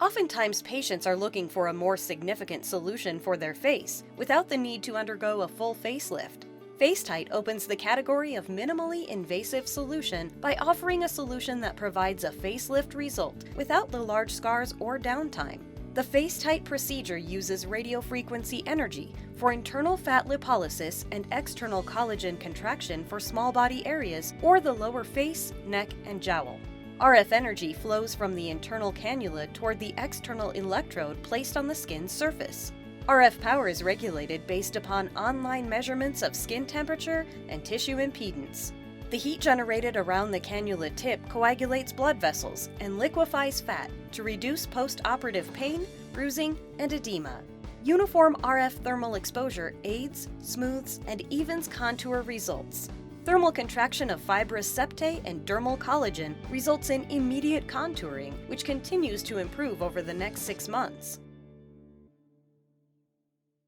Oftentimes, patients are looking for a more significant solution for their face without the need to undergo a full facelift. FaceTite opens the category of minimally invasive solution by offering a solution that provides a facelift result without the large scars or downtime. The FaceTite procedure uses radiofrequency energy for internal fat lipolysis and external collagen contraction for small body areas or the lower face, neck, and jowl. RF energy flows from the internal cannula toward the external electrode placed on the skin's surface. RF power is regulated based upon online measurements of skin temperature and tissue impedance. The heat generated around the cannula tip coagulates blood vessels and liquefies fat to reduce post-operative pain, bruising, and edema. Uniform RF thermal exposure aids, smooths, and evens contour results. Thermal contraction of fibrous septae and dermal collagen results in immediate contouring, which continues to improve over the next 6 months.